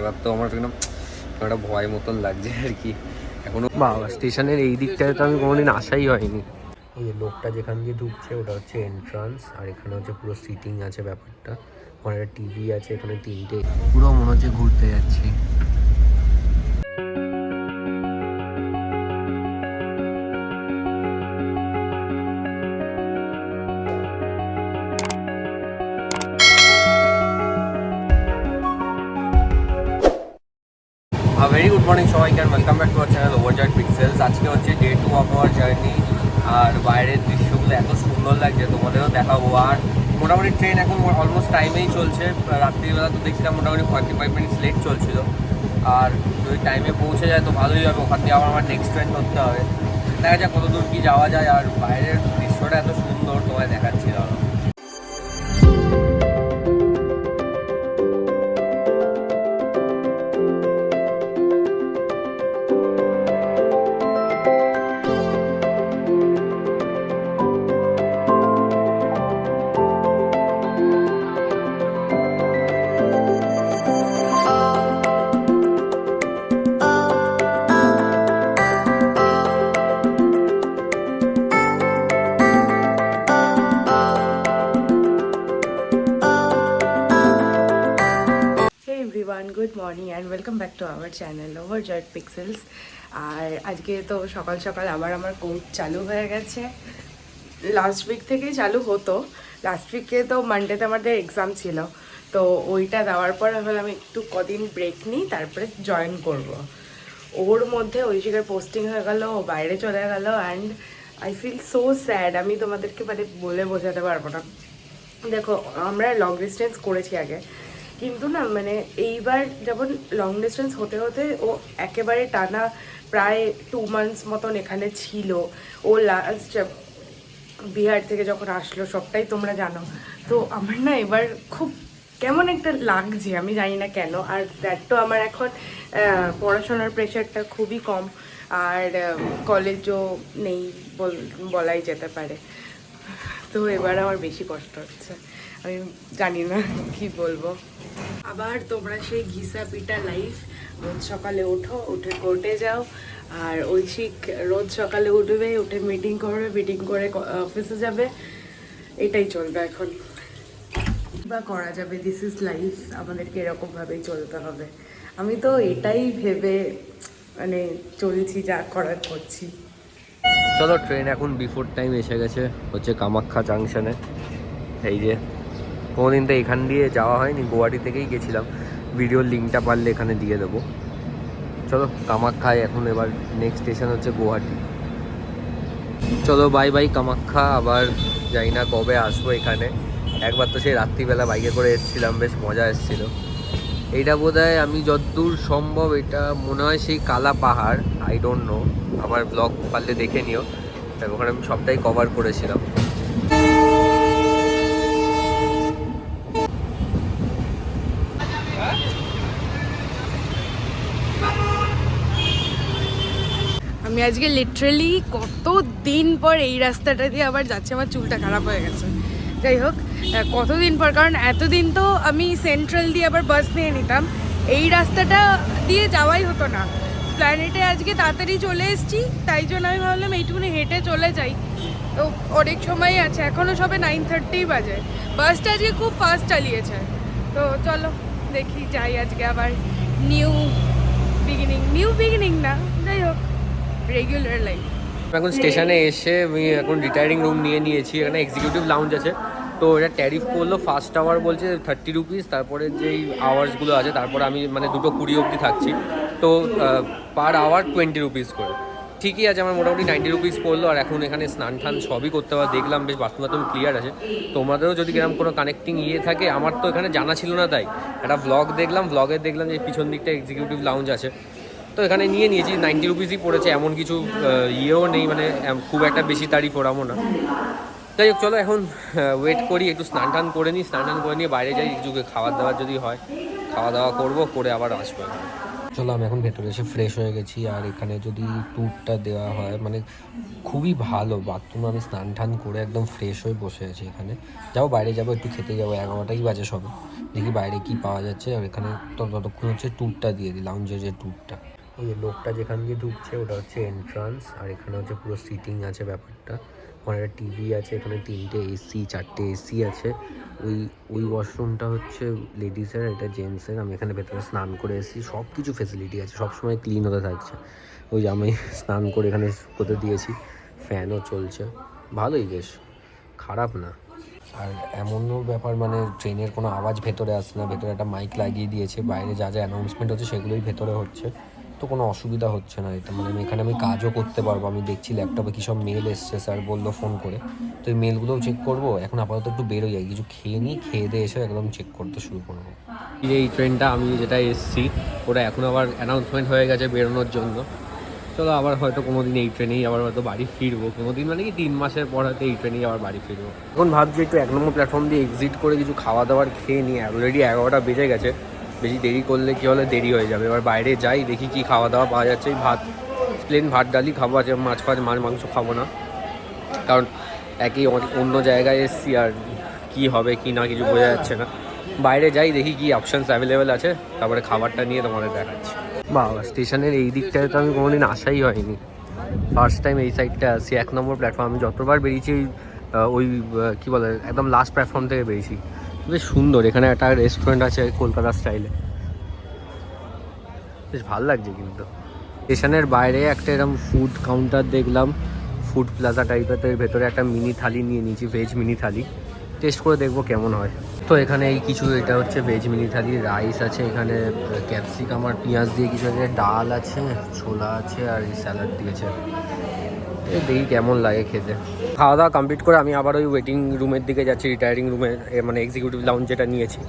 এবার তো আমার একদম একটা ভয় মতন লাগছে আর কি। এখনো বাবা স্টেশনের এই দিকটায় তো আমি কোনোদিন আসাই হয়নি। এই যে লোকটা যেখান দিয়ে ঢুকছে ওটা হচ্ছে এন্ট্রান্স, আর এখানে হচ্ছে পুরো সিটিং আছে ব্যাপারটা। ওখানে একটা টিভি আছে, এখানে 3টে, পুরো মনে হচ্ছে ঘুরতে যাচ্ছি। ভেরি গুড মর্নিং সবাইকে, আর welcome back to our channel Overjoyed Pixels. আজকে হচ্ছে ডে 2 অফ আওয়ার জার্নি, আর বাইরের দৃশ্যগুলো এত সুন্দর লাগছে তোমাদেরও দেখাবো। আর মোটামুটি ট্রেন এখন অলমোস্ট টাইমেই চলছে। রাত্রিবেলা তো দেখছিলাম মোটামুটি 45 মিনিটস লেট চলছিল, আর যদি টাইমে পৌঁছে যায় তো ভালোই হবে। ওখান দিয়ে আবার আমার নেক্সট ট্রেন ধরতে হবে। দেখা যাক কত দূর কী যাওয়া যায়। আর বাইরের দৃশ্যটা এত সুন্দর তোমায় দেখাচ্ছি দাঁড়াও। Good morning and welcome back to our channel Overjoyed Pixels. আর আজকে তো সকাল সকাল আবার আমার কোর্স চালু হয়ে গেছে। লাস্ট উইক থেকেই চালু হতো। লাস্ট উইকে তো মানডেতে আমাদের এক্সাম ছিল, তো ওইটা দেওয়ার পর ভাবলাম একটু কদিন ব্রেক নিই, তারপরে জয়েন করব। ওর মধ্যে ওই জায়গায় পোস্টিং হয়ে গেল, ও বাইরে চলে গেল, and I feel so sad. আমি তোমাদেরকে মানে বলে বোঝাতে পারবো না। দেখো, আমরা লং ডিস্টেন্স করেছি আগে, কিন্তু না মানে এইবার যেমন লং ডিস্টেন্স হতে হতে ও একেবারে টানা প্রায় 2 মান্থস মতন এখানে ছিল। ও লাস্ট বিহার থেকে যখন আসলো সবটাই তোমরা জানো। তো আমার না এবার খুব কেমন একটা লাগছে, আমি জানি না কেন। আর দ্যাট তো আমার এখন পড়াশোনার প্রেশারটা খুবই কম, আর কলেজও নেই বলাই যেতে পারে। তো এবার আমার বেশি কষ্ট হচ্ছে, আমি জানি না কি বলবো। আবার তোমরা সেই ঘিসা পিটা লাইফ, রোজ সকালে ওঠো, উঠে কোর্টে যাও, আর ঐশিক রোজ সকালে উঠবে, উঠে মিটিং করবে, মিটিং করে অফিসে যাবে, এটাই চলবে এখন। বা করা যাবে, দিস ইজ লাইফ, আমাদেরকে এরকমভাবেই চলতে হবে। আমি তো এটাই ভেবে মানে চলছি, যা করার করছি। চলো, ট্রেন এখন বিফোর টাইম এসে গেছে, হচ্ছে কামাখ্যা জাংশনে। এই যে কোনোদিন তো এখান দিয়ে যাওয়া হয়নি, গুয়াহাটি থেকেই গেছিলাম। ভিডিওর লিঙ্কটা পারলে এখানে দিয়ে দেবো। চলো কামাখ্যায় এখন, এবার নেক্সট স্টেশন হচ্ছে গুয়াহাটি। চলো বাই বাই কামাখ্যা। আবার জানি না কবে আসবো এখানে। একবার তো সেই রাত্রিবেলা বাইকে করে এসেছিলাম, বেশ মজা এসেছিলো। এইটা বোধহয় আমি যতদূর সম্ভব, এটা মনে হয় সেই কালা পাহাড়, আই ডোন্ট নো। আমার ব্লগ পারলে দেখে নিও, ওখানে আমি সবটাই কভার করেছিলাম। আমি আজকে লিটারালি কত দিন পর এই রাস্তাটা দিয়ে আবার যাচ্ছি। আমার চুলটা খারাপ হয়ে গেছে, যাই হোক কতদিন পর, কারণ এতদিন তো আমি সেন্ট্রাল দিয়ে আবার বাস নিয়ে নিতাম, এই রাস্তাটা দিয়ে যাওয়াই হতো না। প্ল্যানেটে আজকে তাড়াতাড়ি চলে এসেছি, তাই জন্য আমি ভাবলাম এইটুকুনি হেঁটে চলে যাই। তো অনেক সময় আছে, এখনও সবে 9:30 বাজে। বাসটা আজকে খুব ফাস্ট চালিয়েছে। তো চলো দেখি, যাই আজকে আবার নিউ বিগিনিং না, যাই হোক রেগুলার লাইফ। এখন স্টেশনে এসে আমি এখন রিটায়ারিং রুম নিয়ে নিয়েছি। এখানে এক্সিকিউটিভ লাউঞ্জ আছে, তো এটা ট্যারিফ করলো ফার্স্ট আওয়ার বলছে 30 রুপিস, তারপরে যেই আওয়ার্সগুলো আছে তারপরে আমি মানে 2:20 অবধি থাকছি, তো পার আওয়ার 20 রুপিস করে। ঠিকই আছে, আমার মোটামুটি 90 রুপিস পড়লো। আর এখন এখানে স্নান টান সবই করতে পারো, দেখলাম বেশ বাথরুম ক্লিয়ার আছে। তোমাদেরও যদি এরকম কোনো কানেক্টিং থাকে, আমার তো এখানে জানা ছিল না, তাই একটা ব্লগ দেখলাম, দেখলাম যে পিছন দিকটা এক্সিকিউটিভ লাউঞ্জ আছে, তো এখানে নিয়ে নিয়েছি। 90 রুপিসই পড়েছে, এমন কিছু ইয়েও নেই, মানে খুব একটা বেশি তারিফ ওরামও না। যাই হোক, চলো এখন ওয়েট করি, একটু স্নান টান করে নিই, স্নান টান করে নিয়ে বাইরে যাই, কিছু খাবার দাবার যদি হয় খাওয়া দাওয়া করবো, করে আবার আসবো। চলো আমি এখন ভেতরে এসে ফ্রেশ হয়ে গেছি। আর এখানে যদি ট্যুরটা দেওয়া হয় মানে খুবই ভালো, বাথরুমে আমি স্নান টান করে একদম ফ্রেশ হয়ে বসে আছি। এখানে যাবো, বাইরে যাবো, একটু খেতে যাবো, 11টাই বাজে সবে। দেখি বাইরে কি পাওয়া যাচ্ছে। আর এখানে ততক্ষণ হচ্ছে ট্যুরটা দিয়ে দিই, লাউঞ্জের যে ট্যুরটা। ওই যে লোকটা যেখান দিয়ে ঢুকছে ওটা হচ্ছে এন্ট্রান্স। আর এখানে হচ্ছে পুরো সিটিং আছে ব্যাপারটা। ওখানে একটা টিভি আছে, এখানে 3টে এসি, 4টে এসি আছে। ওই ওয়াশরুমটা হচ্ছে লেডিসের, এটা জেন্টসের। আমি এখানে ভেতরে স্নান করে এসেছি, সব কিছু ফেসিলিটি আছে, সবসময় ক্লিন হতে থাকছে। ওই যে আমি স্নান করে এখানে করতে দিয়েছি, ফ্যানও চলছে, ভালোই, বেশ খারাপ না। আর এমনও ব্যাপার মানে ট্রেনের কোনো আওয়াজ ভেতরে আসছে না, ভেতরে একটা মাইক লাগিয়ে দিয়েছে, বাইরে যা যা অ্যানাউন্সমেন্ট হচ্ছে সেগুলোই ভেতরে হচ্ছে, তো কোনো অসুবিধা হচ্ছে না। এটা মানে এখানে আমি কাজও করতে পারবো। আমি দেখছি ল্যাপটপে কী সব মেল এসছে, স্যার বললো ফোন করে, তো এই মেলগুলোও চেক করবো। এখন আপাতত একটু বেরোই, যায় কিছু খেয়ে নিই, খেয়ে দিয়ে এসে একদম চেক করতে শুরু করবো। এই ট্রেনটা আমি যেটা এসছি ওটা এখন আবার অ্যানাউন্সমেন্ট হয়ে গেছে বেরোনোর জন্য। চলো আবার হয়তো কোনো দিন এই ট্রেনেই আবার হয়তো বাড়ি ফিরবো, কোনো দিন মানে কি 3 মাসের পর হয়তো এই ট্রেনেই আবার বাড়ি ফিরবো। এখন ভাবছি একটু 1 নম্বর প্ল্যাটফর্ম দিয়ে এক্সিট করে কিছু খাওয়া দাওয়ার খেয়ে নিই। অলরেডি 11টা বেজে গেছে, বেশি দেরি করলে কী হলে দেরি হয়ে যাবে। এবার বাইরে যাই, দেখি কি খাওয়া দাওয়া পাওয়া যাচ্ছে। এই প্লেন ভাত ডালই খাবো, আছে মাছ মাংস খাবো না, কারণ একই অন্য জায়গায় এসছি আর কি হবে কি না কিছু বোঝা যাচ্ছে না। বাইরে যাই, দেখি কি অপশানস অ্যাভেলেবেল আছে, তারপরে খাবারটা নিয়ে তোমাদের দেখাচ্ছি। বাবা, স্টেশনের এই দিকটায় তো আমি কোনোদিন আসাই হয়নি, ফার্স্ট টাইম এই সাইডটা আসি। 1 নম্বর প্ল্যাটফর্ম, আমি যতবার বেরিয়েছি ওই কী বলে একদম লাস্ট প্ল্যাটফর্ম থেকে বেরিয়েছি। বেশ সুন্দর, এখানে একটা রেস্টুরেন্ট আছে কলকাতা স্টাইলে, বেশ ভালো লাগছে। কিন্তু স্টেশনের বাইরে একটা এরকম ফুড কাউন্টার দেখলাম, ফুড প্লাজা টাইপের, তো এর ভেতরে একটা মিনি থালি নিয়ে নিয়েছি, ভেজ মিনি থালি, টেস্ট করে দেখবো কেমন হয়। তো এখানে এই কিছু, এটা হচ্ছে ভেজ মিনি থালি, রাইস আছে এখানে, ক্যাপসিকাম আর পেঁয়াজ দিয়ে কিছু আছে, ডাল আছে, ছোলা আছে, আর এই স্যালাড দিয়েছে। এই দেখি কেমন লাগে খেতে। খাওয়া দাওয়া কমপ্লিট করে আমি আবার ওই ওয়েটিং রুমের দিকে যাচ্ছি, রিটায়ারিং রুমে, মানে এক্সিকিউটিভ লাউঞ্জ যেটা নিয়েছি।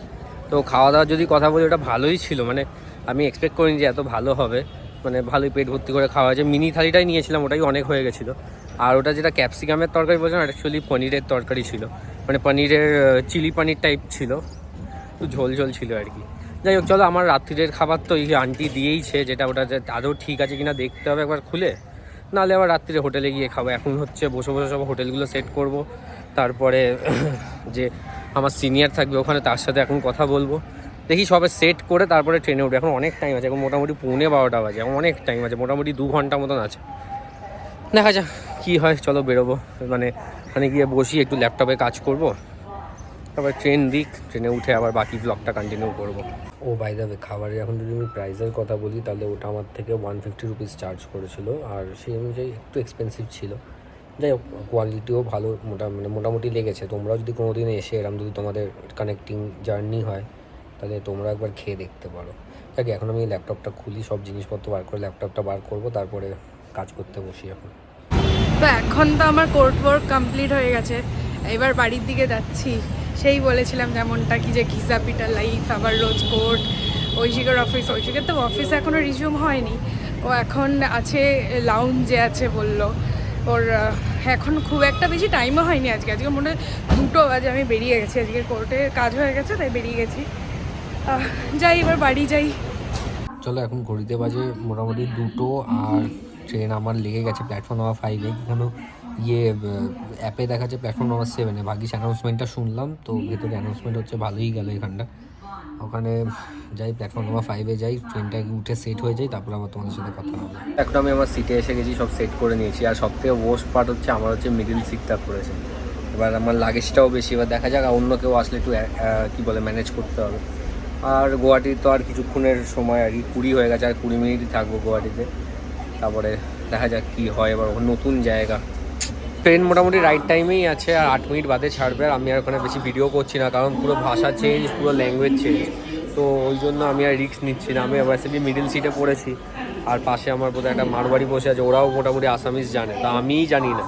তো খাওয়া দাওয়া যদি কথা বলি, ওটা ভালোই ছিল, মানে আমি এক্সপেক্ট করিনি যে এত ভালো হবে, মানে ভালোই পেট ভর্তি করে খাওয়া হয়েছে। মিনি থালিটাই নিয়েছিলাম, ওটাই অনেক হয়ে গেছিলো। আর ওটা যেটা ক্যাপসিকামের তরকারি বলছেন, অ্যাকচুয়ালি পনিরের তরকারি ছিল, মানে পনিরের চিলি পনির টাইপ ছিল, একটু ঝোল ঝোল ছিল আর কি। যাই হোক, চলো আমার রাত্রিরের খাবার তো এই আন্টি দিয়েইছে, যেটা ওটা আদৌ ঠিক আছে কিনা দেখতে হবে একবার খুলে, নাহলে আবার রাত্রিরে হোটেলে গিয়ে খাবো। এখন হচ্ছে বসে বসে সব হোটেলগুলো সেট করব, তারপরে যে আমার সিনিয়র থাকবে ওখানে তার সাথে এখন কথা বলবো, দেখি সবে সেট করে তারপরে ট্রেনে উঠবে। এখন অনেক টাইম আছে, এখন মোটামুটি 11:15 বাজে, এখন অনেক টাইম আছে, মোটামুটি 2 ঘন্টা মতন আছে। দেখা যাক কী হয়, চলো বেরোবো। মানে গিয়ে বসি, একটু ল্যাপটপে কাজ করব, তারপর ট্রেন দিক, ট্রেনে উঠে আবার বাকি ব্লগটা কন্টিনিউ করবো। ও বাই দ্য ওয়ে, খাবারের এখন যদি আমি প্রাইসের কথা বলি, তাহলে ওটা আমার থেকে 150 রুপিস চার্জ করেছিল, আর সেই অনুযায়ী একটু এক্সপেন্সিভ ছিল। যাই হোক, কোয়ালিটিও ভালো, মোটামুটি লেগেছে। তোমরাও যদি কোনো দিন এসে এরম যদি তোমাদের কানেক্টিং জার্নি হয়, তাহলে তোমরা একবার খেয়ে দেখতে পারো। যাক, এখন আমি ল্যাপটপটা খুলি, সব জিনিসপত্র বার করে ল্যাপটপটা বার করবো, তারপরে কাজ করতে বসি এখন। তো এখন তো আমার কোর্ট ওয়ার্ক কমপ্লিট হয়ে গেছে, এবার বাড়ির দিকে যাচ্ছি। সেই বলেছিলাম যেমনটা কি যে ঘিসা পিটা লাইফ, আবার রোজ কোর্ট, ঐশিকার অফিস। ঐশিকার তো অফিস এখনও রিজিউম হয়নি, ও এখন আছে লাউঞ্জে আছে বললো। ওর এখন খুব একটা বেশি টাইমও হয়নি, আজকে মনে হয় 2টো বাজে আমি বেরিয়ে গেছি, আজকে কোর্টে কাজ হয়ে গেছে তাই বেরিয়ে গেছি। যাই, এবার বাড়ি যাই। চলো, এখন ঘড়িতে বাজে মোটামুটি 2টো, আর ট্রেন আমার লেগে গেছে প্ল্যাটফর্ম নাম্বার 5-এ। এখনও অ্যাপে দেখাচ্ছে প্ল্যাটফর্ম নাম্বার 7-এ। ভাগ্যিস অ্যানাউন্সমেন্টটা শুনলাম, তো ভেতরে অ্যানাউন্সমেন্ট হচ্ছে, ভালোই গেল এখানটা। ওখানে যাই, প্ল্যাটফর্ম নাম্বার 5-এ যাই, ট্রেনটা উঠে সেট হয়ে যায়, তারপরে আবার তোমাদের সাথে কথা হবে। এখন আমি আমার সিটে এসে গেছি, সব সেট করে নিয়েছি। আর সবথেকে ওয়ার্স্ট পার্ট হচ্ছে আমার হচ্ছে মিডিল সিটটা পড়েছে। এবার আমার লাগেজটাও বেশি, এবার দেখা যাক, অন্য কেউ আসলে একটু কী বলে ম্যানেজ করতে হবে। আর গুয়াহাটি তো আর কিছুক্ষণের সময়, আর কি 20 হয়ে গেছে, আর 20 মিনিটই থাকবো গুয়াহাটিতে, তারপরে দেখা যাক কী হয়। এবার নতুন জায়গা, ট্রেন মোটামুটি রাইট টাইমেই আছে, আর 8 মিনিট বাদে ছাড়বে। আর আমি আর ওখানে বেশি ভিডিও করছি না, কারণ পুরো ভাষা চেঞ্জ, পুরো ল্যাঙ্গুয়েজ চেঞ্জ, তো ওই জন্য আমি আর রিস্ক নিচ্ছি না। আমি অবশ্যই মিডিল সিটে পড়েছি, আর পাশে আমার বোধহয় একটা মারবাড়ি বসে আছে, ওরাও মোটামুটি আসামিস জানে, তা আমিই জানি না,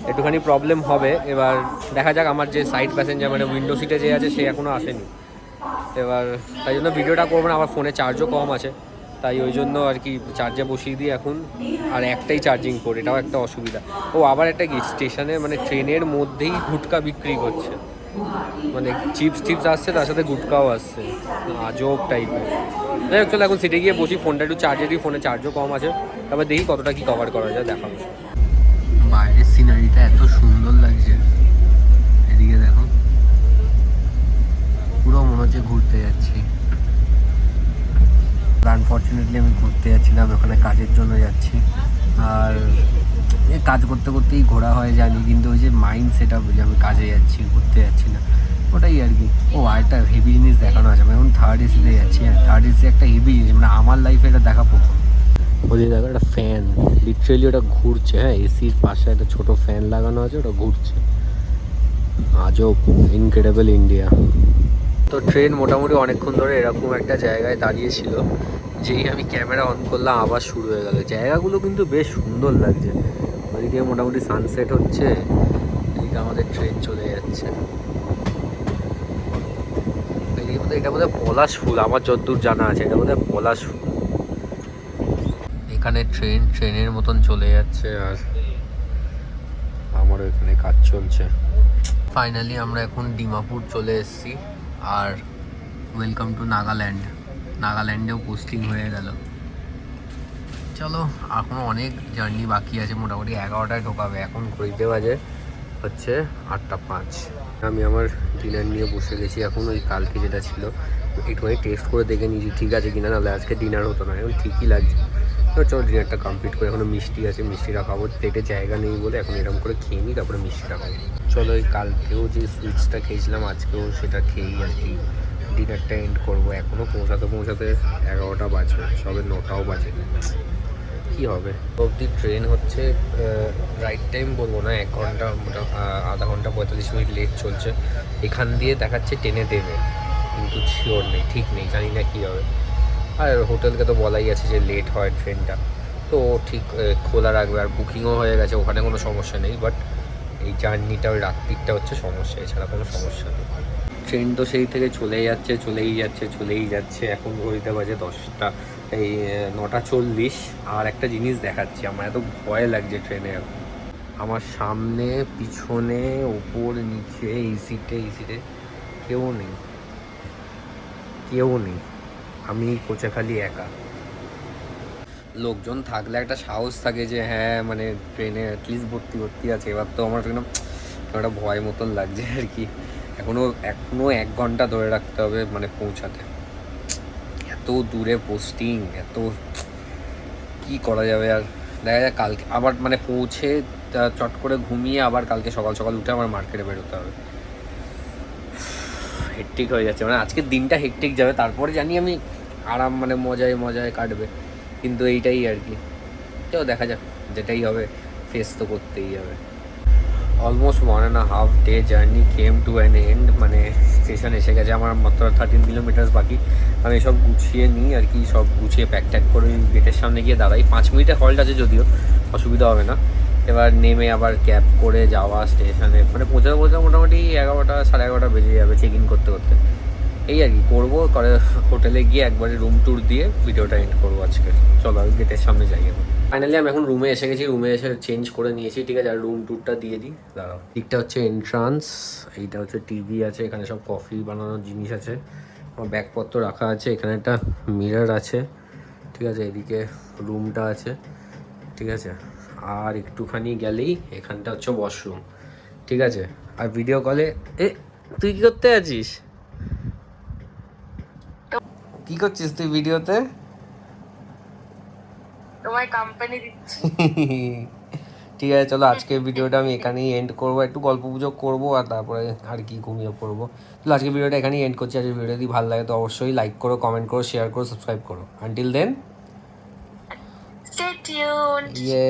একটুখানি প্রবলেম হবে। এবার দেখা যাক, আমার যে সাইড প্যাসেঞ্জার মানে উইন্ডো সিটে যে আছে সে এখনও আসেনি। এবার তাই জন্য ভিডিওটা করবো না, আমার ফোনে চার্জও কম আছে, তাই ওই জন্য আর কি চার্জে বসিয়ে দিই এখন, আর একটাই চার্জিং করে, এটাও একটা অসুবিধা। ও আবার একটা কি, স্টেশনে মানে ট্রেনের মধ্যেই গুটকা বিক্রি করছে, মানে চিপস আসছে, তার সাথে গুটকাও আসছে, আজব টাইপের। চলো এখন সিটে গিয়ে বসি, ফোনটা একটু চার্জে দিই, ফোনে চার্জও কম আছে, তারপর দেখি কতটা কি কভার করা যায় দেখাবো। বাইরের সিনারিটা এত সুন্দর লাগছে, এদিকে দেখো পুরো মনে হচ্ছে ঘুরতে যাচ্ছি। আনফর্চুনেটলি আমি ঘুরতে যাচ্ছিলাম, ওখানে কাজের জন্য যাচ্ছি। আর কাজ করতে করতেই ঘোরা হয় জানি, কিন্তু ওই যে মাইন্ড সেট আপ যে আমি কাজে যাচ্ছি, ঘুরতে যাচ্ছি না, ওটাই আর কি। ও আরেকটা হেভি জিনিস দেখানো আছে, আমি এখন থার্ড এসিতে যাচ্ছি। হ্যাঁ, থার্ড এসি একটা হেভি জিনিস, মানে আমার লাইফে এটা দেখা প্রথম। ওই দেখো একটা ফ্যান, লিটারেলি ওটা ঘুরছে। হ্যাঁ, এসির পাশে একটা ছোট ফ্যান লাগানো আছে, ওটা ঘুরছে। আজব, ইনক্রেডিবল ইন্ডিয়া। তো ট্রেন মোটামুটি অনেকক্ষণ ধরে এরকম একটা জায়গায় দাঁড়িয়েছিল, যেই আমি ক্যামেরা অন করলাম আবার শুরু হয়ে গেল। জায়গাগুলো কিন্তু বেশ সুন্দর লাগছে, ওইদিকে মোটামুটি সানসেট হচ্ছে, এদিকে আমাদের ট্রেন চলে যাচ্ছে। এদিকে বোধহয় এটা বোধহয় পলাশ ফুল, আমার যতদূর জানা আছে এটা বোধহয় পলাশ ফুল। এখানে ট্রেনের মতন চলে যাচ্ছে, আর আমারও এখানে কাজ চলছে। ফাইনালি আমরা এখন ডিমাপুর চলে এসেছি, আর ওয়েলকাম টু নাগাল্যান্ডেও পোস্টিং হয়ে গেল। চলো, এখনও অনেক জার্নি বাকি আছে, মোটামুটি 11টায় ঢোকাবে। এখন ঘড়িতে বাজে হচ্ছে 8:05। আমি আমার ডিনার নিয়ে বসে গেছি এখন। ওই কালকে যেটা ছিল একটুখানি টেস্ট করে দেখে নিয়েছি ঠিক আছে কিনা, নাহলে আজকে ডিনার হতো না। এখন ঠিকই লাগছে। তো চলো ডিনারটা কমপ্লিট করে, এখনও মিষ্টি আছে, মিষ্টিটা খাবো। প্লেটে জায়গা নেই বলে এখন এরকম করে খেয়ে নিই, তারপরে মিষ্টিটা খাবো। চলো, ওই কালকেও যে সুইটসটা খেয়েছিলাম আজকেও সেটা খেয়েই আর কি ডিনারটা এন্ড করবো। এখনও পৌঁছাতে 11টা বাজবে, সবে 9টাও বাজে। কী হবে অবধি ট্রেন হচ্ছে, রাইট টাইম বলবো না, 1 ঘন্টা আধা ঘন্টা 45 মিনিট লেট চলছে। এখান দিয়ে দেখাচ্ছে টেনে দেবে, কিন্তু শিওর নেই, ঠিক নেই, জানি না কী হবে। আর হোটেলকে তো বলাই আছে যে লেট হয় ট্রেনটা, তো ঠিক খোলা রাখবে। আর বুকিংও হয়ে গেছে, ওখানে কোনো সমস্যা নেই। বাট এই জার্নিটা, ওই রাত্রিটা হচ্ছে সমস্যা, এছাড়া কোনো সমস্যা নেই। ট্রেন তো সেই থেকে চলেই যাচ্ছে। এখন ঘড়িতে বাজে 10টা, এই 9:40। আর একটা জিনিস দেখাচ্ছি, আমার এত ভয় লাগছে ট্রেনে এখন। আমার সামনে, পিছনে, ওপর, নিচে, এই সিটে কেউ নেই। আমি কোচে খালি একা। লোকজন থাকলে একটা সাহস থাকে যে হ্যাঁ মানে ট্রেনে অ্যাটলিস্ট ভর্তি আছে। এবার তো আমার ট্রেনে একটা ভয় মতন লাগছে আর কি। এখনও 1 ঘন্টা ধরে রাখতে হবে মানে পৌঁছাতে। এত দূরে পোস্টিং, এত কি করা যাবে। আর দেখা যায় কালকে আবার মানে পৌঁছে চট করে ঘুমিয়ে আবার কালকে সকাল উঠে আমার মার্কেটে বেরোতে হবে। হেক্টিক হয়ে যাচ্ছে, মানে আজকের দিনটা হেক্টিক যাবে, তারপরে জানি আমি আরাম মানে মজায় কাটবে। কিন্তু এইটাই আর কি, তো দেখা যাক, যেটাই হবে ফেস তো করতেই হবে। Almost 1.5 day journey came to an end, মানে স্টেশন এসে গেছে। আমার মাত্র 13 কিলোমিটার বাকি। আমি সব গুছিয়ে নিই আর কি, সব গুছিয়ে প্যাক করে গেটের সামনে গিয়ে দাঁড়াই। 5 মিনিটের হল্ট আছে, যদিও অসুবিধা হবে না। এবার নেমে আবার ক্যাব করে যাওয়া স্টেশনে, মানে পৌঁছাতে মোটামুটি 11টা 11:30 বেজে যাবে চেক ইন করতে। এই আর কি করবো, করে হোটেলে গিয়ে একবারে রুম ট্যুর দিয়ে ভিডিওটা এন্ড করবো আজকে। চলো আমি গেটের সামনে যাই। এখন ফাইনালি আমি এখন রুমে এসে গেছি, রুমে এসে চেঞ্জ করে নিয়েছি, ঠিক আছে। আর রুম ট্যুরটা দিয়ে দিই, দাঁড়াও। দিকটা হচ্ছে এন্ট্রান্স, এইটা হচ্ছে টিভি আছে, এখানে সব কফি বানানোর জিনিস আছে, আমার ব্যাগপত্র রাখা আছে, এখানে একটা মিরর আছে, ঠিক আছে। এদিকে রুমটা আছে, ঠিক আছে। আর একটুখানি গেলেই এখানটা হচ্ছে ওয়াশরুম, ঠিক আছে। আর ভিডিও কলে তুই কী করতে আছিস? কি করছিস তুই ভিডিওতে? তোমার কোম্পানি দিচ্ছি। ঠিক আছে, চলো আজকে ভিডিওটা আমি এখানেই এন্ড করবো, একটু গল্প গুজব করবো আর তারপরে আর কি ঘুমিয়ে পড়বো। চলো আজকে ভিডিওটা এখানেই এন্ড করছি। আজকে ভিডিও যদি ভালো লাগে তো অবশ্যই লাইক করো, কমেন্ট করো, শেয়ার করো, সাবস্ক্রাইব করো। Until then, stay tuned. ইয়ে।